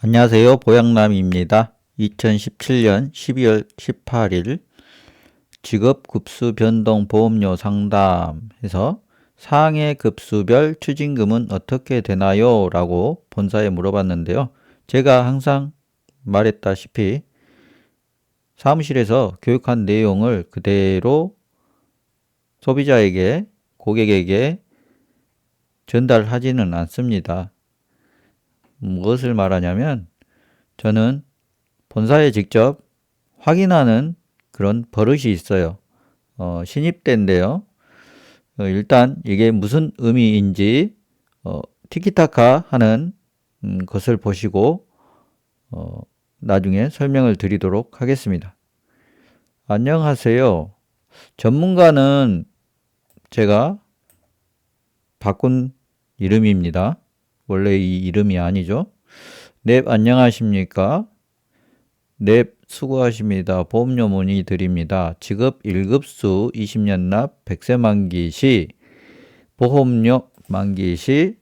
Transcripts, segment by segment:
안녕하세요. 보양남입니다. 2017년 12월 18일 직업급수변동보험료 상담에서 상해급수별 추징금은 어떻게 되나요? 라고 본사에 물어봤는데요. 제가 항상 말했다시피 사무실에서 교육한 내용을 그대로 소비자에게, 고객에게 전달하지는 않습니다. 무엇을 말하냐면 저는 본사에 직접 확인하는 그런 버릇이 있어요. 신입 때인데요. 일단 이게 무슨 의미인지 티키타카 하는 것을 보시고 나중에 설명을 드리도록 하겠습니다. 안녕하세요. 전문가는 제가 바꾼 이름입니다. 원래 이 이름이 아니죠. 넵, 안녕하십니까? 넵, 수고하십니다. 보험료 문의 드립니다. 직업 1급수 20년 납 100세 만기 시 보험료 만기 시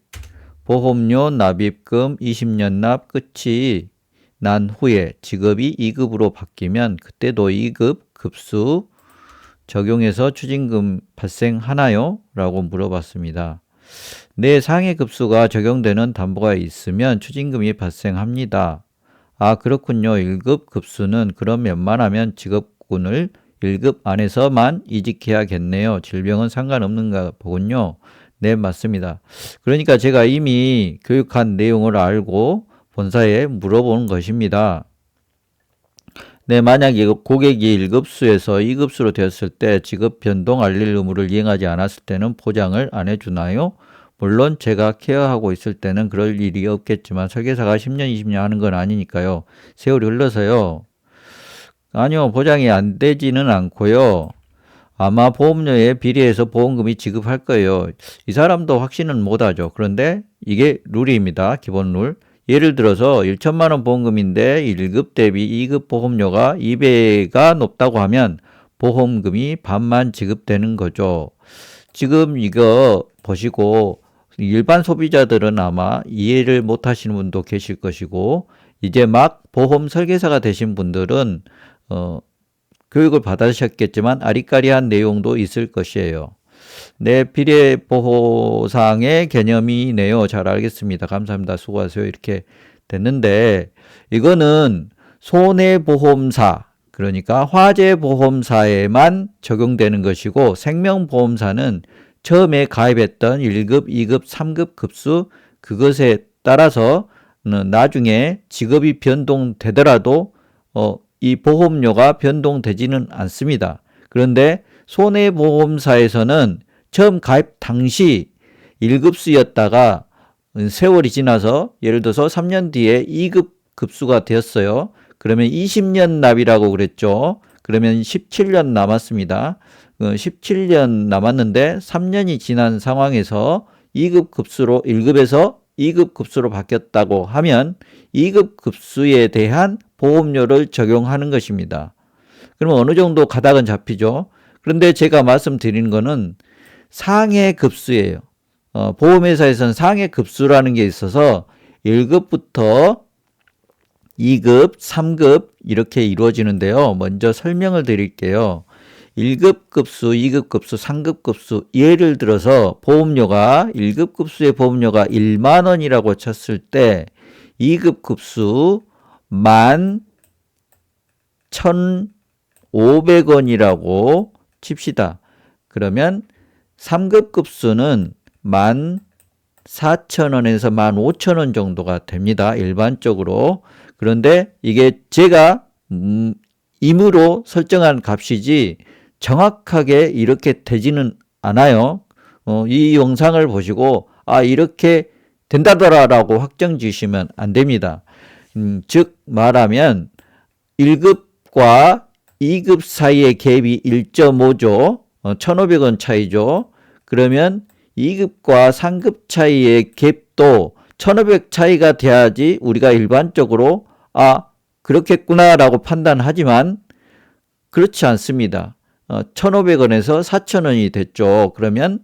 보험료 납입금 20년 납 끝이 난 후에 직업이 2급으로 바뀌면 그때도 2급 급수 적용해서 추징금 발생하나요? 라고 물어봤습니다. 내 상해 급수가 적용되는 담보가 있으면 추징금이 발생합니다. 아, 그렇군요. 1급 급수는 그럼 웬만하면 직업군을 1급 안에서만 이직해야겠네요. 질병은 상관없는가 보군요. 네, 맞습니다. 그러니까 제가 이미 교육한 내용을 알고 본사에 물어보는 것입니다. 네, 만약에 고객이 1급수에서 2급수로 되었을 때 직업 변동 알릴 의무를 이행하지 않았을 때는 포장을 안 해주나요? 물론 제가 케어하고 있을 때는 그럴 일이 없겠지만 설계사가 10년, 20년 하는 건 아니니까요. 세월이 흘러서요. 아니요, 보장이 안 되지는 않고요. 아마 보험료에 비례해서 보험금이 지급할 거예요. 이 사람도 확신은 못하죠. 그런데 이게 룰입니다. 기본 룰. 예를 들어서 1천만 원 보험금인데 1급 대비 2급 보험료가 2배가 높다고 하면 보험금이 반만 지급되는 거죠. 지금 이거 보시고 일반 소비자들은 아마 이해를 못 하시는 분도 계실 것이고 이제 막 보험 설계사가 되신 분들은 교육을 받으셨겠지만 아리까리한 내용도 있을 것이에요. 네, 비례보호상의 개념이네요. 잘 알겠습니다. 감사합니다. 수고하세요. 이렇게 됐는데 이거는 손해보험사, 그러니까 화재보험사에만 적용되는 것이고 생명보험사는 처음에 가입했던 1급, 2급, 3급 급수 그것에 따라서 나중에 직업이 변동되더라도 이 보험료가 변동되지는 않습니다. 그런데 손해보험사에서는 처음 가입 당시 1급수였다가 세월이 지나서 예를 들어서 3년 뒤에 2급 급수가 되었어요. 그러면 20년 납이라고 그랬죠. 그러면 17년 남았습니다. 17년 남았는데 3년이 지난 상황에서 2급 급수로 1급에서 2급 급수로 바뀌었다고 하면 2급 급수에 대한 보험료를 적용하는 것입니다. 그러면 어느 정도 가닥은 잡히죠. 그런데 제가 말씀드리는 거는 상해 급수예요. 보험회사에서는 상해 급수라는 게 있어서 1급부터 2급, 3급 이렇게 이루어지는데요. 먼저 설명을 드릴게요. 1급 급수, 2급 급수, 3급 급수 예를 들어서 보험료가 1급 급수의 보험료가 1만 원이라고 쳤을 때 2급 급수 11,500원이라고 칩시다. 그러면 3급 급수는 14,000원에서 15,000원 정도가 됩니다. 일반적으로. 그런데 이게 제가 임의로 설정한 값이지 정확하게 이렇게 되지는 않아요. 이 영상을 보시고 이렇게 된다더라라고 확정 지으시면 안 됩니다. 즉 말하면 1급과 2급 사이의 갭이 1.5죠. 1,500원 차이죠. 그러면 2급과 3급 차이의 갭도 1,500 차이가 돼야지 우리가 일반적으로 그렇겠구나라고 판단하지만 그렇지 않습니다. 1,500원에서 4,000원이 됐죠. 그러면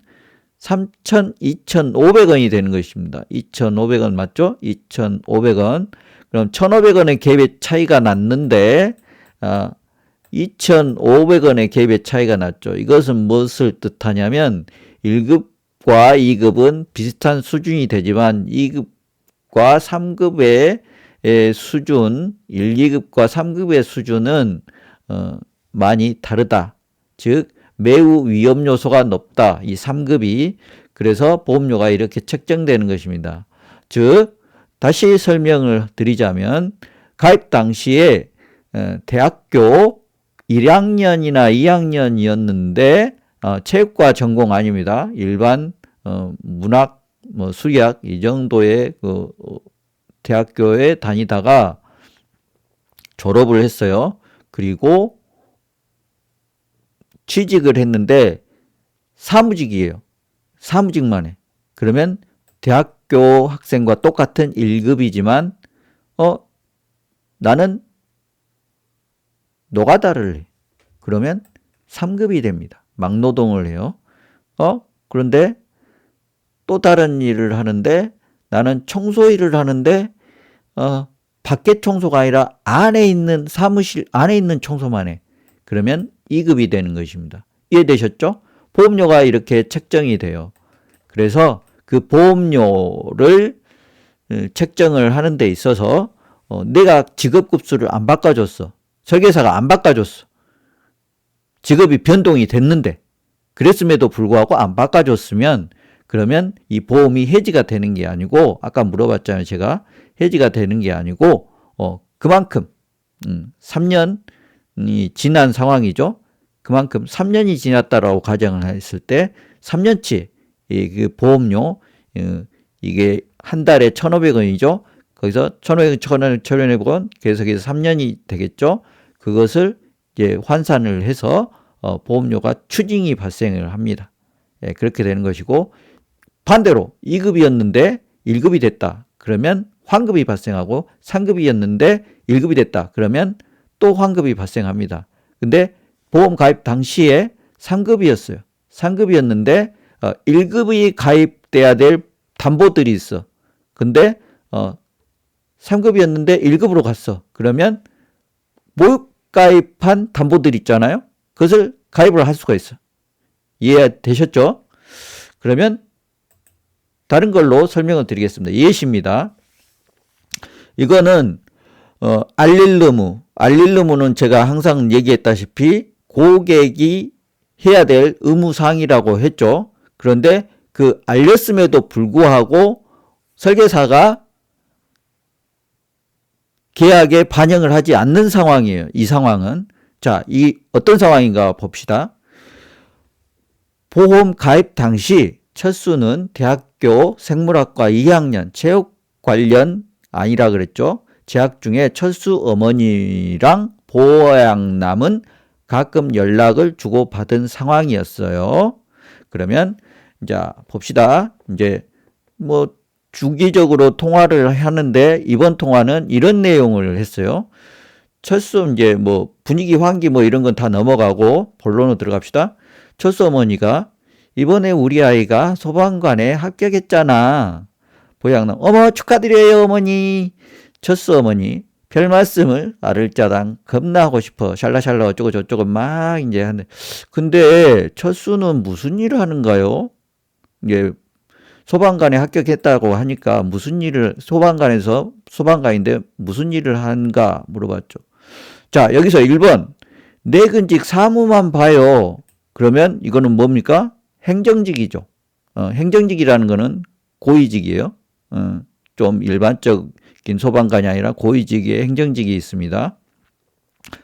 3,000, 2,500원이 되는 것입니다. 2,500원 맞죠? 2,500원. 그럼 1,500원의 갭의 차이가 났는데 2,500원의 갭의 차이가 났죠. 이것은 무엇을 뜻하냐면 1급과 2급은 비슷한 수준이 되지만 2급과 3급의 수준, 1, 2급과 3급의 수준은 많이 다르다. 즉 매우 위험 요소가 높다. 이 3급이. 그래서 보험료가 이렇게 책정되는 것입니다. 즉 다시 설명을 드리자면 가입 당시에 대학교 1학년이나 2학년이었는데 체육과 전공 아닙니다. 일반 문학, 수리학 이 정도의 그 대학교에 다니다가 졸업을 했어요. 그리고 취직을 했는데 사무직이에요. 사무직만 해. 그러면 대학교 학생과 똑같은 1급이지만 나는 노가다를 해. 그러면 3급이 됩니다. 막노동을 해요. 그런데 또 다른 일을 하는데 나는 청소 일을 하는데 밖에 청소가 아니라 안에 있는 사무실 안에 있는 청소만 해. 그러면 2급이 되는 것입니다. 이해되셨죠? 보험료가 이렇게 책정이 돼요. 그래서 그 보험료를 책정을 하는 데 있어서 내가 직업급수를 안 바꿔줬어. 설계사가 안 바꿔줬어. 직업이 변동이 됐는데 그랬음에도 불구하고 안 바꿔줬으면 그러면 이 보험이 해지가 되는 게 아니고 아까 물어봤잖아요. 제가 해지가 되는 게 아니고 그만큼 3년이 지난 상황이죠. 그만큼 3년이 지났다라고 가정을 했을 때 3년치 그 보험료 이게 한 달에 1,500원이죠. 거기서 1,500원, 1,500원 계속해서 3년이 되겠죠. 그것을 이제 환산을 해서 보험료가 추징이 발생을 합니다. 예, 그렇게 되는 것이고 반대로 2급이었는데 1급이 됐다. 그러면 환급이 발생하고 3급이었는데 1급이 됐다. 그러면 또 환급이 발생합니다. 근데 보험 가입 당시에 3급이었어요. 3급이었는데 1급이 가입돼야 될 담보들이 있어. 근데 3급이었는데 1급으로 갔어. 그러면 못 가입한 담보들 있잖아요. 그것을 가입을 할 수가 있어. 이해되셨죠? 그러면 다른 걸로 설명을 드리겠습니다. 예시입니다. 이거는 알릴 의무. 알릴 의무는 제가 항상 얘기했다시피 고객이 해야 될 의무사항이라고 했죠. 그런데 그 알렸음에도 불구하고 설계사가 계약에 반영을 하지 않는 상황이에요. 이 상황은. 자, 이 어떤 상황인가 봅시다. 보험 가입 당시 철수는 대학교 생물학과 2학년 체육 관련 아니라 그랬죠. 재학 중에 철수 어머니랑 보호양남은 가끔 연락을 주고받은 상황이었어요. 그러면 이제 봅시다. 이제 뭐 주기적으로 통화를 하는데 이번 통화는 이런 내용을 했어요. 철수 이제 뭐 분위기 환기 뭐 이런 건 다 넘어가고 본론으로 들어갑시다. 철수 어머니가 이번에 우리 아이가 소방관에 합격했잖아. 보양남 어머 축하드려요 어머니. 철수 어머니 별 말씀을 아를자당 겁나 하고 싶어 샬라샬라 어쩌고 저쩌고 막 이제 하는데 근데 철수는 무슨 일을 하는가요? 이게 소방관에 합격했다고 하니까 무슨 일을 소방관에서 소방관인데 무슨 일을 하는가 물어봤죠. 자 여기서 1번 내근직 사무만 봐요. 그러면 이거는 뭡니까? 행정직이죠. 행정직이라는 거는 고위직이에요. 좀 일반적인 소방관이 아니라 고위직의 행정직이 있습니다.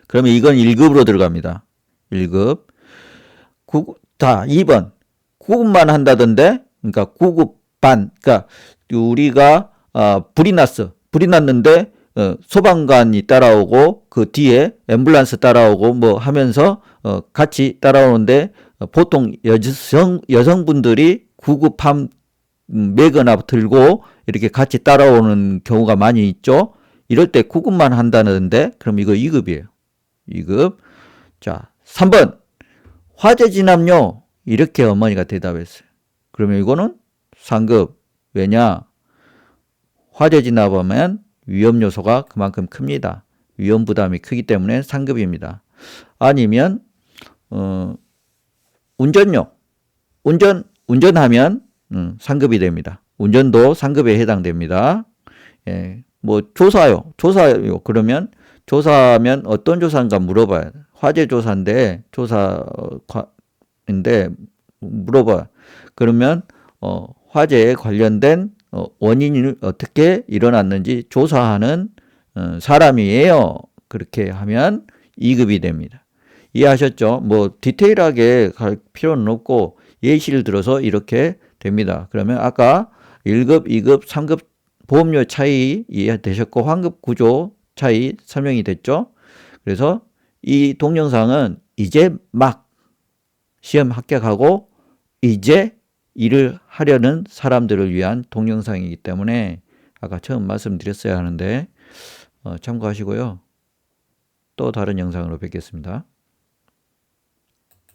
그러면 이건 1급으로 들어갑니다. 1급. 자, 2번. 9급만 한다던데? 그러니까 9급 반. 그러니까 우리가 불이 났어. 불이 났는데 소방관이 따라오고 그 뒤에 앰뷸런스 따라오고 뭐 하면서 같이 따라오는데 보통 여성분들이 9급 한 매거나 들고 이렇게 같이 따라오는 경우가 많이 있죠. 이럴 때 9급만 한다는데 그럼 이거 2급이에요. 2급. 자, 3번. 화재 진압요. 이렇게 어머니가 대답했어요. 그러면 이거는 3급. 왜냐? 화재 진압하면 위험 요소가 그만큼 큽니다. 위험 부담이 크기 때문에 상급입니다. 아니면 운전하면 상급이 됩니다. 운전도 상급에 해당됩니다. 예, 뭐 조사요. 그러면 조사하면 어떤 조사인가 물어봐요. 화재 조사인데 물어봐. 그러면 화재에 관련된 원인이 어떻게 일어났는지 조사하는 사람이에요. 그렇게 하면 2급이 됩니다. 이해하셨죠? 뭐 디테일하게 갈 필요는 없고 예시를 들어서 이렇게 됩니다. 그러면 아까 1급, 2급, 3급 보험료 차이 이해되셨고 환급 구조 차이 설명이 됐죠? 그래서 이 동영상은 이제 막 시험 합격하고 이제 일을 하려는 사람들을 위한 동영상이기 때문에 아까 처음 말씀드렸어야 하는데 참고하시고요. 또 다른 영상으로 뵙겠습니다.